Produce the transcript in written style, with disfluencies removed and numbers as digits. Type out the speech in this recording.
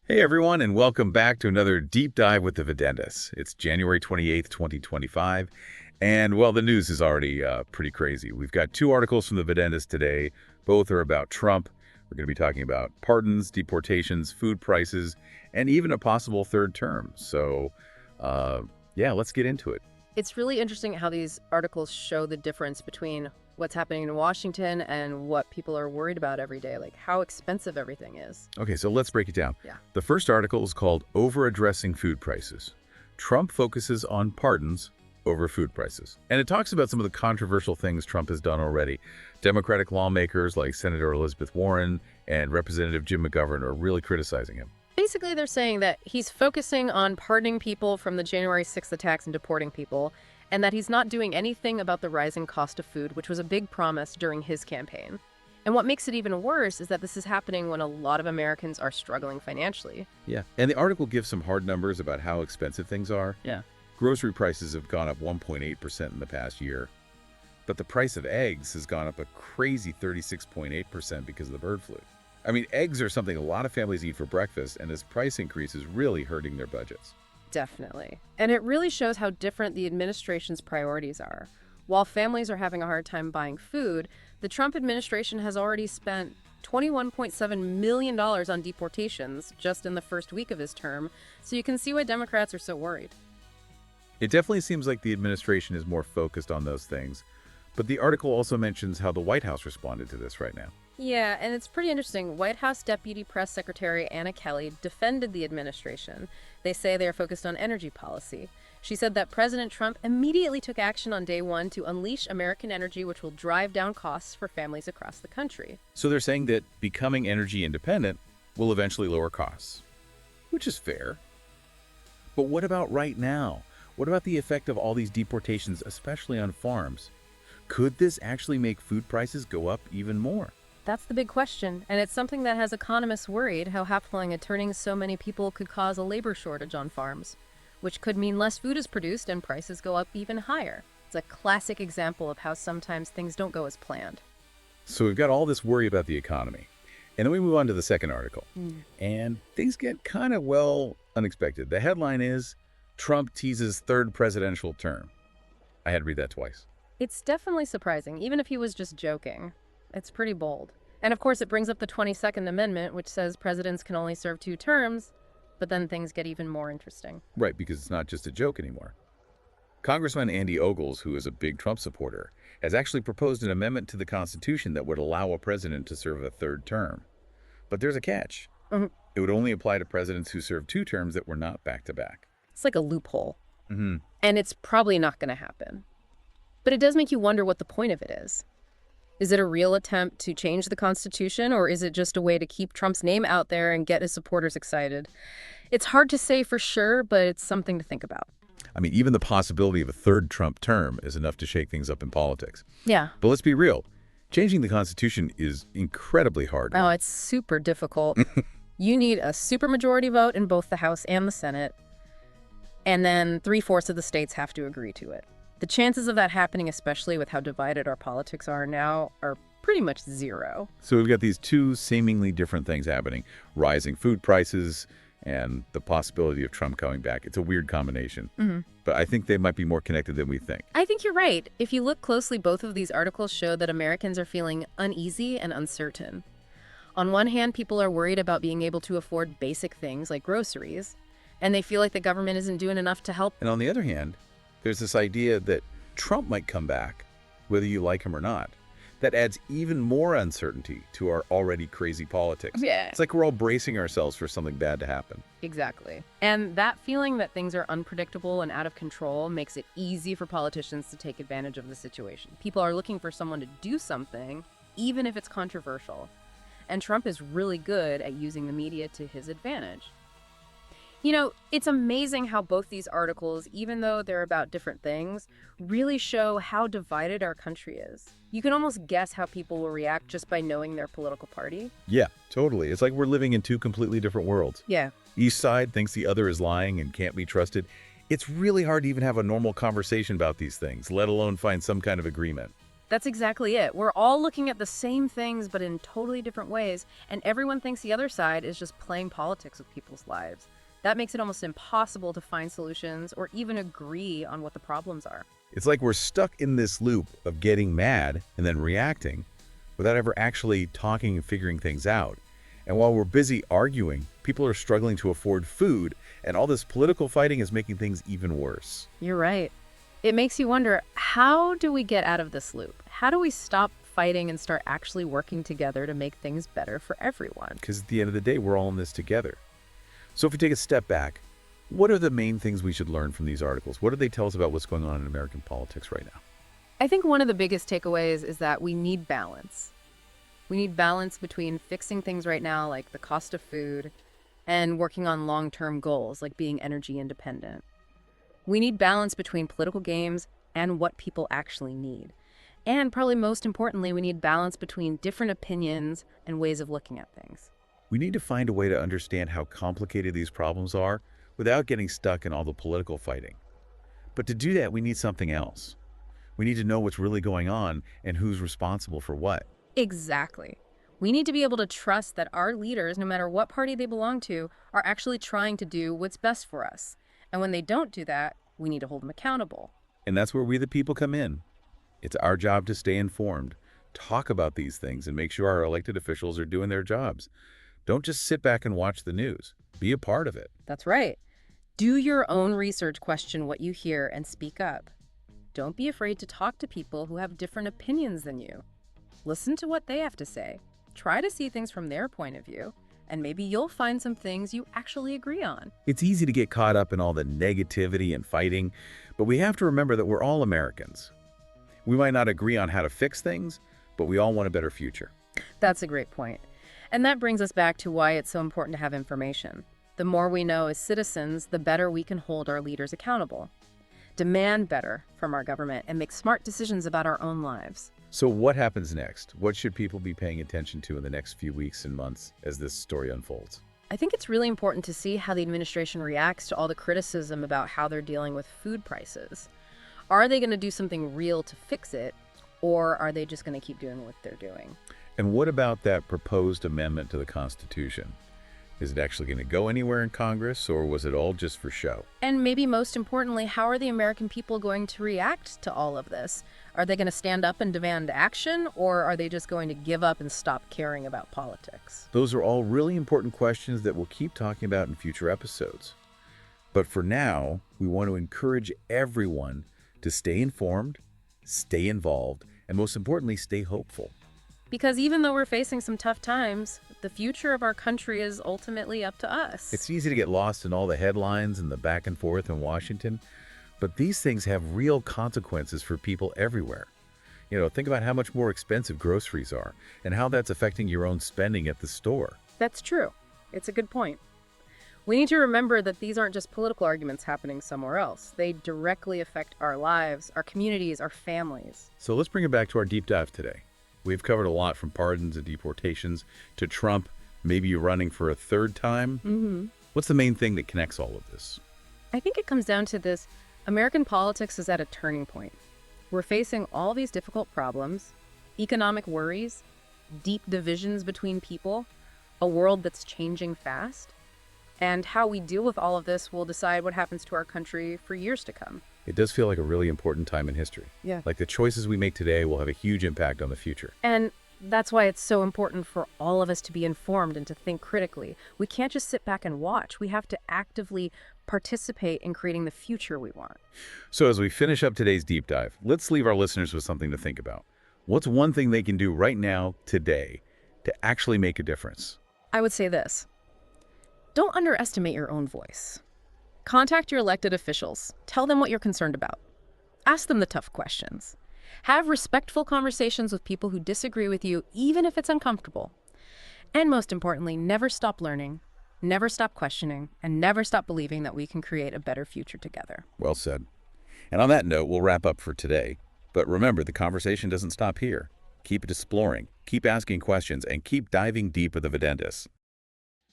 Hey everyone, and welcome back to another deep dive with the Videntis. It's January 28th, 2025, and well, the news is already pretty crazy. We've got two articles from the Videntis today. Both are about Trump. We're going to be talking about pardons, deportations, food prices, and even a possible third term. So, yeah, let's get into it. It's really interesting how these articles show the difference between what's happening in Washington and what people are worried about every day, like how expensive everything is. Okay, so let's break it down. Yeah. The first article is called Over-Addressing Food Prices. Trump focuses on pardons over food prices. And it talks about some of the controversial things Trump has done already. Democratic lawmakers like Senator Elizabeth Warren and Representative Jim McGovern are really criticizing him. Basically, they're saying that he's focusing on pardoning people from the January 6th attacks and deporting people, and that he's not doing anything about the rising cost of food, which was a big promise during his campaign. And what makes it even worse is that this is happening when a lot of Americans are struggling financially. Yeah, and the article gives some hard numbers about how expensive things are. Yeah. Grocery prices have gone up 1.8% in the past year, but the price of eggs has gone up a crazy 36.8% because of the bird flu. I mean, eggs are something a lot of families eat for breakfast, and this price increase is really hurting their budgets. Definitely. And it really shows how different the administration's priorities are. While families are having a hard time buying food, the Trump administration has already spent $21.7 million on deportations just in the first week of his term, so you can see why Democrats are so worried. It definitely seems like the administration is more focused on those things, but the article also mentions how the White House responded to this right now. Yeah, and it's pretty interesting. White House Deputy Press Secretary Anna Kelly defended the administration. They say they are focused on energy policy. She said that President Trump immediately took action on day one to unleash American energy, which will drive down costs for families across the country. So they're saying that becoming energy independent will eventually lower costs, which is fair. But what about right now? What about the effect of all these deportations, especially on farms? Could this actually make food prices go up even more? That's the big question, and it's something that has economists worried how happening and turning so many people could cause a labor shortage on farms, which could mean less food is produced and prices go up even higher. It's a classic example of how sometimes things don't go as planned. So we've got all this worry about the economy. And then we move on to the second article. And things get kind of, well, unexpected. The headline is, Trump teases third presidential term. I had to read that twice. It's definitely surprising, even if he was just joking. It's pretty bold. And of course, it brings up the 22nd Amendment, which says presidents can only serve 2 terms, but then things get even more interesting. Right, because it's not just a joke anymore. Congressman Andy Ogles, who is a big Trump supporter, has actually proposed an amendment to the Constitution that would allow a president to serve a third term. But there's a catch. It would only apply to presidents who served 2 terms that were not back-to-back. It's like a loophole. And it's probably not going to happen. But it does make you wonder what the point of it is. Is it a real attempt to change the Constitution, or is it just a way to keep Trump's name out there and get his supporters excited? It's hard to say for sure, but it's something to think about. I mean, even the possibility of a third Trump term is enough to shake things up in politics. Yeah. But let's be real. Changing the Constitution is incredibly hard. Oh, it's super difficult. You need a supermajority vote in both the House and the Senate, and then 3/4 of the states have to agree to it. The chances of that happening, especially with how divided our politics are now, are pretty much zero. So we've got these two seemingly different things happening. Rising food prices and the possibility of Trump coming back. It's a weird combination. But I think they might be more connected than we think. I think you're right. If you look closely, both of these articles show that Americans are feeling uneasy and uncertain. On one hand, people are worried about being able to afford basic things like groceries, and they feel like the government isn't doing enough to help. And on the other hand, there's this idea that Trump might come back, whether you like him or not. That adds even more uncertainty to our already crazy politics. Yeah. It's like we're all bracing ourselves for something bad to happen. Exactly. And that feeling that things are unpredictable and out of control makes it easy for politicians to take advantage of the situation. People are looking for someone to do something, even if it's controversial. And Trump is really good at using the media to his advantage. You know, it's amazing how both these articles, even though they're about different things, really show how divided our country is. You can almost guess how people will react just by knowing their political party. Yeah, totally. It's like we're living in two completely different worlds. Yeah. Each side thinks the other is lying and can't be trusted. It's really hard to even have a normal conversation about these things, let alone find some kind of agreement. That's exactly it. We're all looking at the same things, but in totally different ways, and everyone thinks the other side is just playing politics with people's lives. That makes it almost impossible to find solutions or even agree on what the problems are. It's like we're stuck in this loop of getting mad and then reacting without ever actually talking and figuring things out. And while we're busy arguing, people are struggling to afford food, and all this political fighting is making things even worse. You're right. It makes you wonder, how do we get out of this loop? How do we stop fighting and start actually working together to make things better for everyone? Because at the end of the day, we're all in this together. So if we take a step back, what are the main things we should learn from these articles? What do they tell us about what's going on in American politics right now? I think one of the biggest takeaways is that we need balance. We need balance between fixing things right now, like the cost of food, and working on long-term goals, like being energy independent. We need balance between political games and what people actually need. And probably most importantly, we need balance between different opinions and ways of looking at things. We need to find a way to understand how complicated these problems are without getting stuck in all the political fighting. But to do that, we need something else. We need to know what's really going on and who's responsible for what. Exactly. We need to be able to trust that our leaders, no matter what party they belong to, are actually trying to do what's best for us. And when they don't do that, we need to hold them accountable. And that's where we the people come in. It's our job to stay informed, talk about these things, and make sure our elected officials are doing their jobs. Don't just sit back and watch the news. Be a part of it. That's right. Do your own research, question what you hear, and speak up. Don't be afraid to talk to people who have different opinions than you. Listen to what they have to say. Try to see things from their point of view, and maybe you'll find some things you actually agree on. It's easy to get caught up in all the negativity and fighting, but we have to remember that we're all Americans. We might not agree on how to fix things, but we all want a better future. That's a great point. And that brings us back to why it's so important to have information. The more we know as citizens, the better we can hold our leaders accountable, demand better from our government, and make smart decisions about our own lives. So what happens next? What should people be paying attention to in the next few weeks and months as this story unfolds? I think it's really important to see how the administration reacts to all the criticism about how they're dealing with food prices. Are they going to do something real to fix it, or are they just going to keep doing what they're doing? And what about that proposed amendment to the Constitution? Is it actually going to go anywhere in Congress, or was it all just for show? And maybe most importantly, how are the American people going to react to all of this? Are they going to stand up and demand action, or are they just going to give up and stop caring about politics? Those are all really important questions that we'll keep talking about in future episodes. But for now, we want to encourage everyone to stay informed, stay involved, and most importantly, stay hopeful. Because even though we're facing some tough times, the future of our country is ultimately up to us. It's easy to get lost in all the headlines and the back and forth in Washington, but these things have real consequences for people everywhere. Think about how much more expensive groceries are and how that's affecting your own spending at the store. That's true. It's a good point. We need to remember that these aren't just political arguments happening somewhere else. They directly affect our lives, our communities, our families. So let's bring it back to our deep dive today. We've covered a lot from pardons and deportations to Trump, maybe running for a third time. What's the main thing that connects all of this? I think it comes down to this. American politics is at a turning point. We're facing all these difficult problems, economic worries, deep divisions between people, a world that's changing fast. And how we deal with all of this will decide what happens to our country for years to come. It does feel like a really important time in history. Yeah. Like the choices we make today will have a huge impact on the future. And that's why it's so important for all of us to be informed and to think critically. We can't just sit back and watch. We have to actively participate in creating the future we want. So as we finish up today's deep dive, let's leave our listeners with something to think about. What's one thing they can do right now, today, to actually make a difference? I would say this. Don't underestimate your own voice. Contact your elected officials. Tell them what you're concerned about. Ask them the tough questions. Have respectful conversations with people who disagree with you, even if it's uncomfortable. And most importantly, never stop learning, never stop questioning, and never stop believing that we can create a better future together. Well said. And on that note, we'll wrap up for today. But remember, the conversation doesn't stop here. Keep exploring, keep asking questions, and keep diving deep with the Videntis.